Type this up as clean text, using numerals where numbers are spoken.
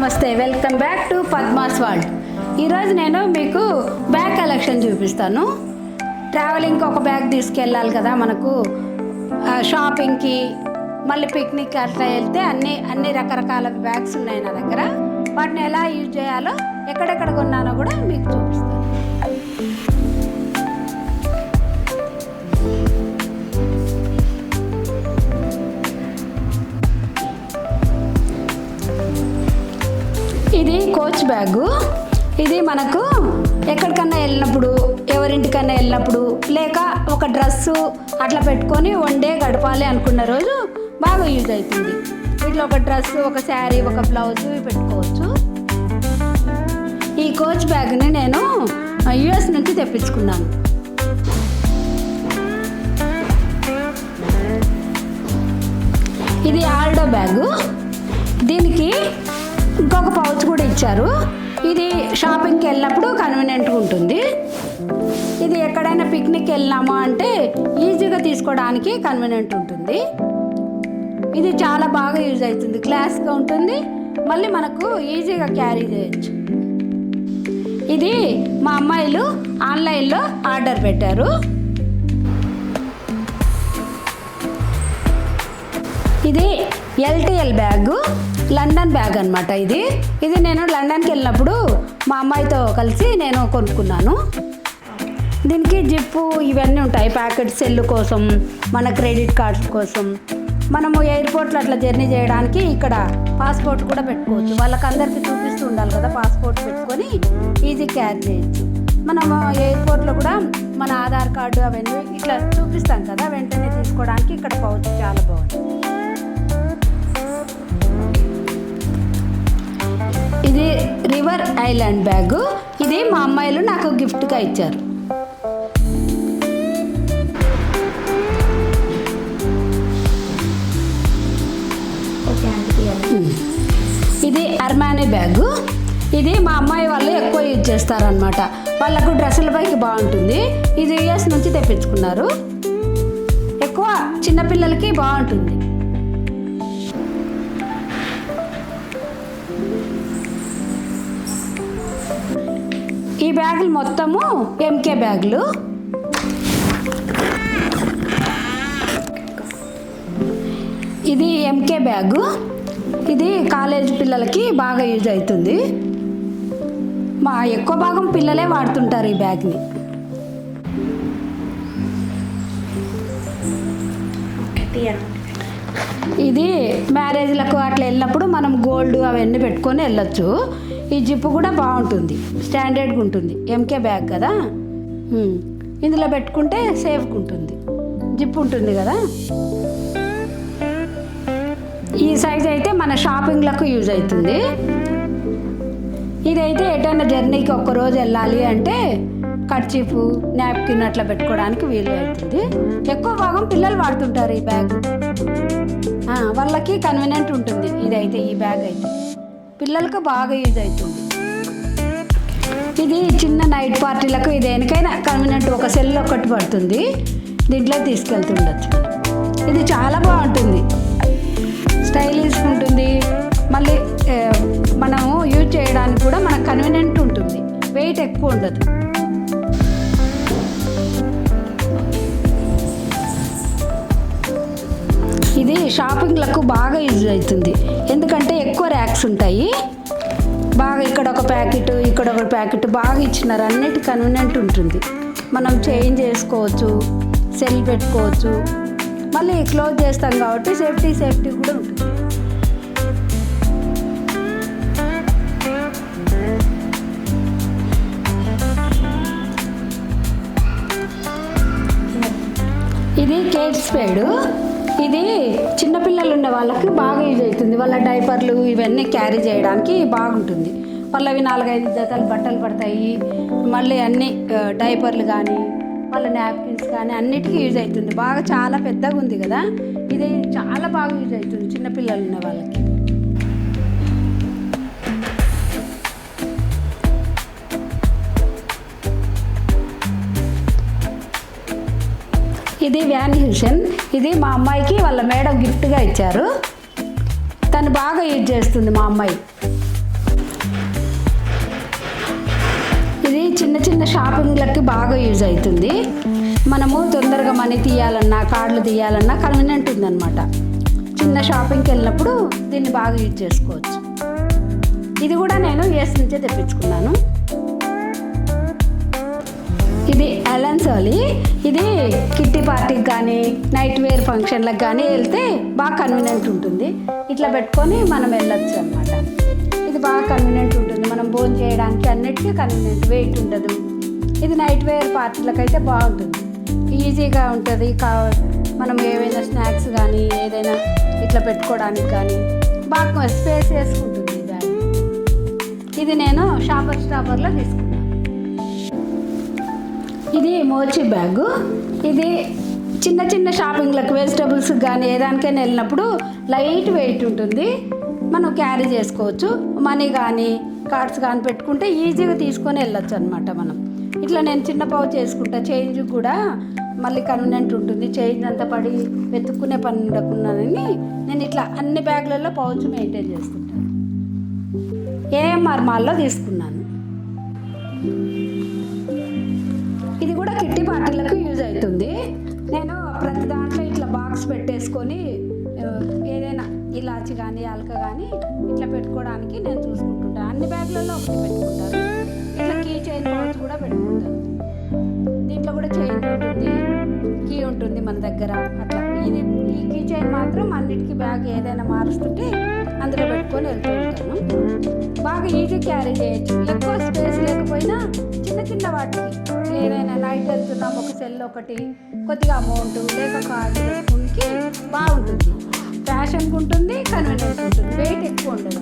నమస్తే, welcome back to Padma's world. ఈరోజు నేను మీకు బ్యాగ్ కలెక్షన్ చూపిస్తాను. ట్రావెలింగ్కి ఒక బ్యాగ్ తీసుకెళ్ళాలి కదా మనకు, షాపింగ్కి, మళ్ళీ పిక్నిక్ అట్లా వెళ్తే అన్ని రకరకాల బ్యాగ్స్ ఉన్నాయి నా దగ్గర. వాటిని ఎలా యూజ్ చేయాలో, ఎక్కడెక్కడ కొన్నానో కూడా మీకు చూపిస్తాను. ఇది కోచ్ బ్యాగు. ఇది మనకు ఎక్కడికన్నా వెళ్ళినప్పుడు, ఎవరింటికన్నా వెళ్ళినప్పుడు, లేక ఒక డ్రెస్సు అట్లా పెట్టుకొని వన్ డే గడపాలి అనుకున్న రోజు బాగా యూజ్ అవుతుంది. వీటిలో ఒక డ్రెస్సు, ఒక శారీ, ఒక బ్లౌజు పెట్టుకోవచ్చు. ఈ కోచ్ బ్యాగ్ని నేను యుఎస్ నుంచి తెప్పించుకున్నాను. ఇది ఆల్డో బ్యాగు. దీనికి ఇంకొక పౌచ్ కూడా ఇచ్చారు. ఇది షాపింగ్కి వెళ్ళినప్పుడు కన్వీనియంట్గా ఉంటుంది. ఇది ఎక్కడైనా పిక్నిక్ వెళ్ళినామా అంటే ఈజీగా తీసుకోవడానికి కన్వీనియంట్ ఉంటుంది. ఇది చాలా బాగా యూజ్ అవుతుంది, క్లాస్గా ఉంటుంది, మళ్ళీ మనకు ఈజీగా క్యారీ చేయొచ్చు. ఇది మా అమ్మాయిలు ఆన్లైన్లో ఆర్డర్ పెట్టారు. ఇది ఎల్టీఎల్ బ్యాగు, లండన్ బ్యాగ్ అనమాట. ఇది నేను లండన్కి వెళ్ళినప్పుడు మా అమ్మాయితో కలిసి నేను కొనుక్కున్నాను. దీనికి జిప్పు ఇవన్నీ ఉంటాయి, ప్యాకెట్ సెల్ కోసం, మన క్రెడిట్ కార్డ్స్ కోసం. మనము ఎయిర్పోర్ట్లో అట్లా జర్నీ చేయడానికి ఇక్కడ పాస్పోర్ట్ కూడా పెట్టుకోవచ్చు. వాళ్ళకందరికీ చూపిస్తూ ఉండాలి కదా, పాస్పోర్ట్ పెట్టుకొని ఈజీ క్యారీ చేయొచ్చు. మనము ఎయిర్పోర్ట్లో కూడా మన ఆధార్ కార్డు అవన్నీ ఇట్లా చూపిస్తాం కదా, వెంటనే తీసుకోవడానికి ఇక్కడ పౌచ్ చాలా బాగుంది. ఇది రివర్ ఐలాండ్ బ్యాగు. ఇది మా అమ్మాయిలు నాకు గిఫ్ట్గా ఇచ్చారు. ఇది అర్మానీ బ్యాగు. ఇది మా అమ్మాయి వాళ్ళు ఎక్కువ యూజ్ చేస్తారనమాట. వాళ్ళకు డ్రెస్సుల పైకి బాగుంటుంది. ఇది యుఎస్ నుంచి తెప్పించుకున్నారు. ఎక్కువ చిన్నపిల్లలకి బాగుంటుంది. ఈ బ్యాగులు మొత్తము ఎంకే బ్యాగులు. ఇది ఎంకే బ్యాగు. ఇది కాలేజ్ పిల్లలకి బాగా యూజ్ అవుతుంది. ఎక్కువ భాగం పిల్లలే వాడుతుంటారు ఈ బ్యాగ్ని. ఇది మ్యారేజ్లకు అట్లా వెళ్ళినప్పుడు మనం గోల్డ్ అవన్నీ పెట్టుకొని వెళ్ళొచ్చు. ఈ జిప్పు కూడా బాగుంటుంది, స్టాండర్డ్గా ఉంటుంది. ఎంకే బ్యాగ్ కదా, ఇందులో పెట్టుకుంటే సేఫ్గా ఉంటుంది. జిప్పు ఉంటుంది కదా. ఈ సైజ్ అయితే మన షాపింగ్లకు యూజ్ అవుతుంది. ఇదైతే ఎటైనా జర్నీకి ఒక్కరోజు వెళ్ళాలి అంటే కర్చీఫ్, నాప్కిన్ అట్లా పెట్టుకోవడానికి వీలు అవుతుంది. ఎక్కువ భాగం పిల్లలు వాడుతుంటారు ఈ బ్యాగ్. వాళ్ళకి కన్వీనియంట్ ఉంటుంది. ఇదైతే ఈ బ్యాగ్ అయితే పిల్లలకు బాగా యూజ్ అవుతుంది. ఇది చిన్న నైట్ పార్టీలకు, ఇది దేనికైనా కన్వీనియంట్. ఒక సెల్ ఒకటి పడుతుంది, దీంట్లో తీసుకెళ్తుండొచ్చు. ఇది చాలా బాగుంటుంది, స్టైలిష్ ఉంటుంది. మళ్ళీ మనము యూజ్ చేయడానికి కూడా మనకు కన్వీనియంట్ ఉంటుంది, వెయిట్ ఎక్కువ ఉండదు. ఇది షాపింగ్లకు బాగా యూజ్ అవుతుంది, ఎందుకంటే ఎక్కువ ర్యాక్స్ ఉంటాయి. బాగా ఇక్కడ ఒక ప్యాకెట్, ఇక్కడ ఒక ప్యాకెట్ బాగా ఇచ్చినారు. అన్నిటి కన్వీనియంట్ ఉంటుంది. మనం చేంజ్ చేసుకోవచ్చు, సెల్ పెట్టుకోవచ్చు, మళ్ళీ క్లోజ్ చేస్తాం కాబట్టి సేఫ్టీ కూడా ఉంటుంది. ఇది కేట్ స్పేడు. ఇది చిన్నపిల్లలు ఉన్న వాళ్ళకి బాగా యూజ్ అవుతుంది. వాళ్ళ డైపర్లు ఇవన్నీ క్యారీ చేయడానికి బాగుంటుంది. వాళ్ళవి 4-5 జతలు బట్టలు పడతాయి. మళ్ళీ అన్ని డైపర్లు కానీ, వాళ్ళ నాప్కిన్స్ కానీ అన్నిటికీ యూజ్ అవుతుంది. బాగా చాలా పెద్దగా ఉంది కదా, ఇది చాలా బాగా యూజ్ అవుతుంది చిన్నపిల్లలు ఉన్న వాళ్ళకి. ఇది వ్యాన్ హెల్సన్. ఇది మా అమ్మాయికి వాళ్ళ మేడం గిఫ్ట్గా ఇచ్చారు. తను బాగా యూజ్ చేస్తుంది మా అమ్మాయి. చిన్న చిన్న షాపింగ్లకి బాగా యూజ్ అవుతుంది. మనము తొందరగా మనీ తీయాలన్నా కార్డులు తీయాలన్నా కన్వీనియంట్ ఉందన్నమాట. చిన్న షాపింగ్కి వెళ్ళినప్పుడు దీన్ని బాగా యూజ్ చేసుకోవచ్చు. ఇది కూడా నేను యూఎస్ నుంచే తెప్పించుకున్నాను. ఇది అలన్ సోలీ. ఇది కిట్టి పార్టీకి కానీ నైట్ వేర్ ఫంక్షన్లకు కానీ వెళ్తే బాగా కన్వీనియంట్ ఉంటుంది. ఇట్లా పెట్టుకొని మనం వెళ్ళొచ్చు అనమాట. ఇది బాగా కన్వీనియంట్ ఉంటుంది. మనం భోజనం చేయడానికి అన్నిటికీ కన్వీనియంట్, వెయిట్ ఉండదు. ఇది నైట్ వేర్ పార్టీలకు అయితే బాగుంటుంది, ఈజీగా ఉంటుంది. మనం ఏవైనా స్నాక్స్ కానీ ఏదైనా ఇట్లా పెట్టుకోవడానికి కానీ బాగా స్పేస్ వేసుకుంటుంది ఈ బ్యాగ్. ఇది నేను షాపర్ స్టాపర్లో తీసుకున్నాను. ఇది మోచి బ్యాగు. ఇది చిన్న చిన్న షాపింగ్లకు వెజిటబుల్స్ కానీ ఏదానికైనా వెళ్ళినప్పుడు లైట్ వెయిట్ ఉంటుంది, మనం క్యారీ చేసుకోవచ్చు. మనీ కానీ కార్డ్స్ కానీ పెట్టుకుంటే ఈజీగా తీసుకొని వెళ్ళొచ్చు అనమాట. మనం ఇట్లా నేను చిన్న పౌచ్ చేసుకుంటా, చేంజ్ కూడా మళ్ళీ కన్వీనియంట్ ఉంటుంది. చేంజ్ అంతా పడి వెతుక్కునే పని ఉండకున్నానని నేను ఇట్లా అన్ని బ్యాగులలో పౌచ్ మెయింటైన్ చేసుకుంటాను. ఏఎంఆర్ మాల్లో తీసుకున్నాను. ఇది కూడా కిట్టి పార్టీలకు యూజ్ అవుతుంది. నేను ప్రతి దాంట్లో ఇట్లా బాక్స్ పెట్టేసుకొని ఏదైనా ఇలాచి కానీ యాలక కానీ ఇట్లా పెట్టుకోవడానికి నేను చూసుకుంటుంటాను. అన్ని బ్యాగ్లలో ఒకటి పెట్టుకుంటాను. ఇట్లా కీ చైన్ పౌచ్ కూడా పెట్టుకుంటాను. దీంట్లో కూడా చైన్ ఉంటుంది, కీ ఉంటుంది మన దగ్గర. అట్లా ఈ కీ చైన్ మాత్రం అన్నిటికీ బ్యాగ్ ఏదైనా మారుస్తుంటే అందులో పెట్టుకొని వెళ్తూ ఉంటాను. బాగా ఈజీ క్యారీ చేయొచ్చు. ఎక్కువ స్పేస్ లేకపోయినా చిన్న చిన్న వాటికి ఏదైనా నైట్ వెళ్తున్నాం, ఒక సెల్ ఒకటి, కొద్దిగా అమౌంట్ లేక కార్డు తీసుకునికి బాగుంటుంది. ఫ్యాషన్గా ఉంటుంది, కన్వీనియంట్ ఉంటుంది, వెయిట్ ఎక్కువ ఉండదు.